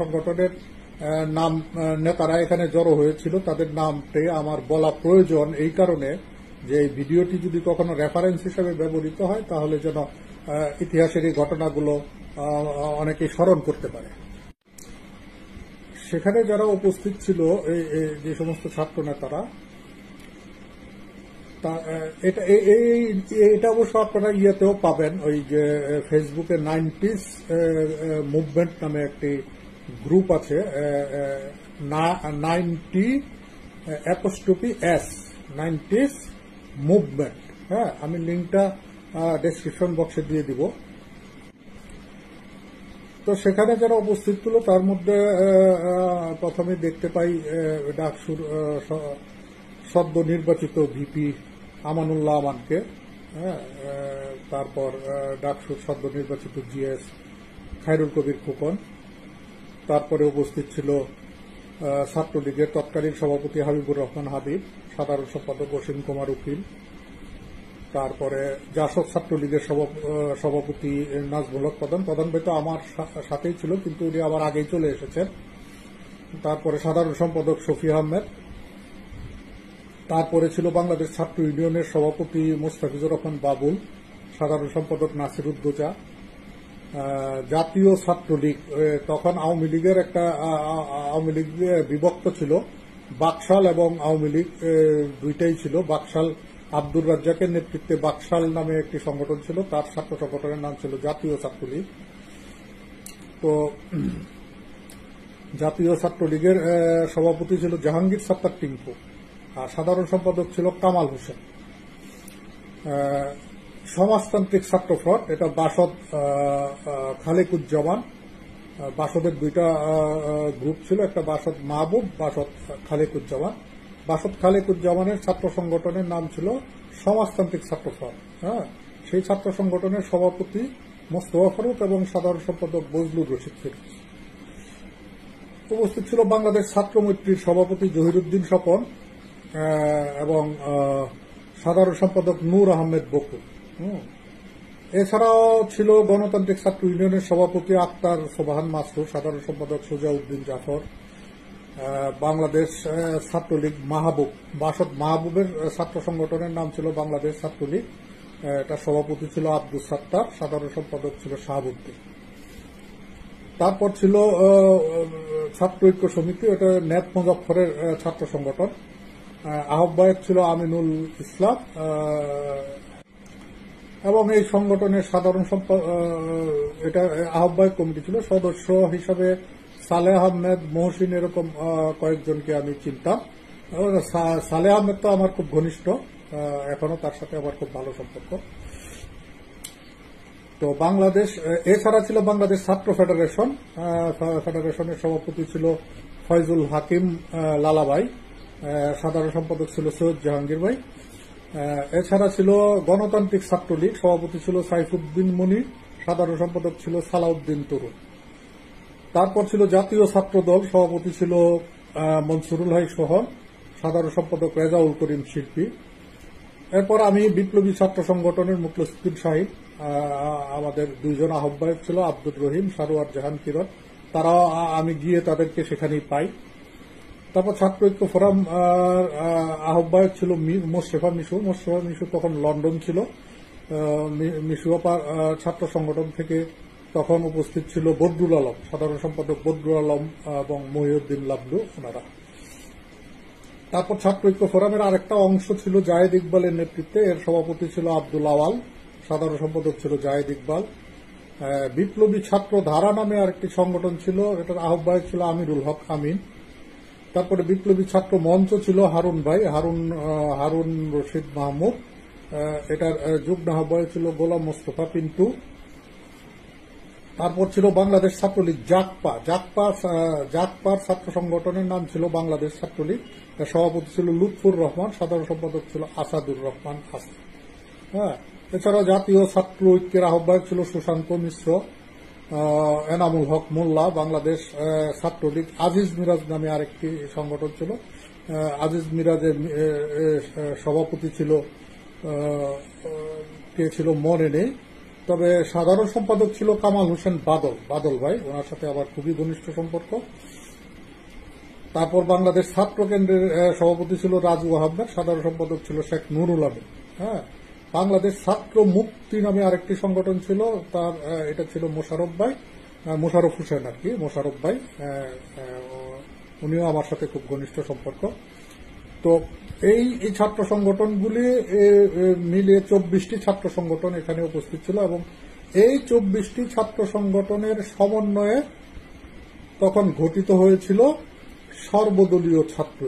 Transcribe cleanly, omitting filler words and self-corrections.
সংগঠনের নাম নেতারা এখানে জড়ো হয়েছিল, তাদের নামটি আমার বলা প্রয়োজন এই কারণে যে এই ভিডিওটি যদি কখনো রেফারেন্স হিসেবে ব্যবহৃত হয় তাহলে যেন ইতিহাসের এই ঘটনাগুলো অনেকেই স্মরণ করতে পারে। সেখানে যারা উপস্থিত ছিল যে সমস্ত ছাত্র নেতারা, এটা অবশ্য আপনারা ইয়েতেও পাবেন, ওই যে ফেসবুকে 90s মুভমেন্ট নামে একটি গ্রুপ আছে, 90s মুভমেন্ট। হ্যাঁ, আমি লিঙ্কটা ডেসক্রিপশন বক্সে দিয়ে দিব। তো সেখানে যারা উপস্থিত ছিল তার মধ্যে প্রথমে দেখতে পাই ডাকসুর সদ্য নির্বাচিত ভিপি আমানুল্লাহ আমানকে, তারপর ডাকসুর সদ্য নির্বাচিত জিএস খায়রুল কবির খোকন, তারপরে উপস্থিত ছিল ছাত্রলীগের তৎকালীন সভাপতি হাবিবুর রহমান হাবিব, সাধারণ সম্পাদক অসীম কুমার উকিল, তারপরে জাসদ ছাত্রলীগের সভাপতি নাজমুল হক প্রধান ভাই তো আমার সাথেই ছিল, কিন্তু উনি আবার আগেই চলে এসেছেন। তারপরে সাধারণ সম্পাদক শফি আহমেদ, তারপরে ছিল বাংলাদেশ ছাত্র ইউনিয়নের সভাপতি মোস্তাফিজুর রহমান বাবুল, সাধারণ সম্পাদক নাসিরুদ্দোজা, জাতীয় ছাত্রলীগ, তখন আওয়ামী লীগের আওয়ামী লীগ বিভক্ত ছিল, বাকশাল এবং আওয়ামী লীগ দুইটাই ছিল। বাকশাল আব্দুর রাজ্জাকের নেতৃত্বে বাকশাল নামে একটি সংগঠন ছিল, তার ছাত্র সংগঠনের নাম ছিল জাতীয় ছাত্রলীগ। তো জাতীয় ছাত্রলীগের সভাপতি ছিল জাহাঙ্গীর সাত্তার টিঙ্কু, আর সাধারণ সম্পাদক ছিল কামাল হোসেন। সমাজতান্ত্রিক ছাত্রফ্রন্ট, এটা বাসদ খালেকুজ্জামান, বাসদের দুইটা গ্রুপ ছিল, একটা বাসদ মাহবুব, বাসদ খালেকুজ্জামান। বাসদ খালেকুজ্জামানের ছাত্র সংগঠনের নাম ছিল সমাজতান্ত্রিক ছাত্রফ্রন্ট। হ্যাঁ, সেই ছাত্র সংগঠনের সভাপতি মোস্তফা ফারুক এবং সাধারণ সম্পাদক বজলুর রশিদ ফিরোজ। উপস্থিত ছিল বাংলাদেশ ছাত্র মৈত্রীর সভাপতি জহিরুদ্দিন স্বপন এবং সাধারণ সম্পাদক নূর আহমেদ বকুল। এছাড়াও ছিল গণতান্ত্রিক ছাত্র ইউনিয়নের সভাপতি আক্তার সোবাহান মাসরুর, সাধারণ সম্পাদক সুজাউদ্দিন জাফর, বাংলাদেশ ছাত্রলীগ মাহবুব, বাসদ মাহবুবের ছাত্র সংগঠনের নাম ছিল বাংলাদেশ ছাত্রলীগ, এটা সভাপতি ছিল আব্দুল সাত্তার, সাধারণ সম্পাদক ছিল শাহাবুদ্দিন। তারপর ছিল ছাত্র ঐক্য সমিতি, এটা নেত মুজফ্ফরের ছাত্র সংগঠন, আহ্বায়ক ছিল আমিনুল ইসলাম, এবং এই সংগঠনের সাধারণ এটা আহ্বায়ক কমিটি ছিল, সদস্য হিসাবে সালেহ আহমেদ, মহসিন, এরকম কয়েকজনকে আমি চিনতাম। সালেহ আহমেদ তো আমার খুব ঘনিষ্ঠ, এখনো তার সাথে আমার খুব ভালো সম্পর্ক। তো বাংলাদেশ, এছাড়া ছিল বাংলাদেশ ছাত্র ফেডারেশন, ফেডারেশনের সভাপতি ছিল ফয়জুল হাকিম লালাভাই, সাধারণ সম্পাদক ছিল সৈয়দ জাহাঙ্গীর ভাই। এছাড়া ছিল গণতান্ত্রিক ছাত্রলীগ, সভাপতি ছিল সাইফুদ্দিন মনির, সাধারণ সম্পাদক ছিল সালাউদ্দিন তরুণ। তারপর ছিল জাতীয় ছাত্র দল, সভাপতি ছিল মনসুরুল হাই সোহন, সাধারণ সম্পাদক রেজাউল করিম শিল্পী। এরপর আমি বিপ্লবী ছাত্র সংগঠনের মুখলেসুদ্দিন শাহিদ, আমাদের দুইজন আহ্বায়ক ছিল আব্দুর রহিম, সারোয়ার জাহান কিরণ, তারাও আমি গিয়ে তাদেরকে সেখানেই পাই। তারপর ছাত্র ঐক্য ফোরাম আহ্বায়ক ছিল মোস্তফা মিশু তখন লন্ডন ছিল। মিশু আপার ছাত্র সংগঠন থেকে তখন উপস্থিত ছিল বদরুল আলম, সাধারণ সম্পাদক বদরুল আলম এবং মহিউদ্দিন লাবলু ওনারা। তারপর ছাত্র ঐক্য ফোরামের আরেকটা অংশ ছিল জায়েদ ইকবালের নেতৃত্বে, এর সভাপতি ছিল আব্দুল আওয়াল, সাধারণ সম্পাদক ছিল জায়েদ ইকবাল। বিপ্লবী ছাত্র ধারা নামে আরেকটি সংগঠন ছিল, এটার আহ্বায়ক ছিল আমিরুল হক আমিন। তারপরে বিপ্লবী ছাত্র মঞ্চ ছিল হারুন ভাই, হারুন রশিদ মাহমুদ, এটার যুগ্ম আহ্বায়ক ছিল গোলাম মোস্তফা পিন্টু। তারপর ছিল বাংলাদেশ ছাত্রলীগ জাকপার ছাত্র সংগঠনের নাম ছিল বাংলাদেশ ছাত্রলীগ, সভাপতি ছিল লুৎফুর রহমান, সাধারণ সম্পাদক ছিল আসাদুর রহমান হাসান। হ্যাঁ, এছাড়াও জাতীয় ছাত্র ঐক্যের আহ্বায়ক ছিল সুশান্ত মিশ্র, এনামুল হক মোল্লা। বাংলাদেশ ছাত্রলীগ আজিজ মিরাজ নামে আরেকটি সংগঠন ছিল, আজিজ মিরাজের সভাপতি ছিল কে ছিল মনে নেই। তবে সাধারণ সম্পাদক ছিল কামাল হোসেন বাদল ভাই, ওনার সাথে আবার খুবই ঘনিষ্ঠ সম্পর্ক। তারপর বাংলাদেশ ছাত্র কেন্দ্রের সভাপতি ছিল রাজু আহমেদ, সাধারণ সম্পাদক ছিল শেখ নুরুল আমিন। হ্যাঁ, বাংলাদেশ ছাত্র মুক্তি নামে আরেকটি সংগঠন ছিল, তার এটা ছিল মোশাররফ হোসেন আর কি, মোশাররফ ভাই, উনিও আমার সাথে খুব ঘনিষ্ঠ সম্পর্ক। তো এই ছাত্র সংগঠনগুলি মিলিয়ে 24টি ছাত্র সংগঠন এখানে উপস্থিত ছিল, এবং এই 24টি ছাত্র সংগঠনের সমন্বয়ে তখন গঠিত হয়েছিল সর্বদলীয় ছাত্র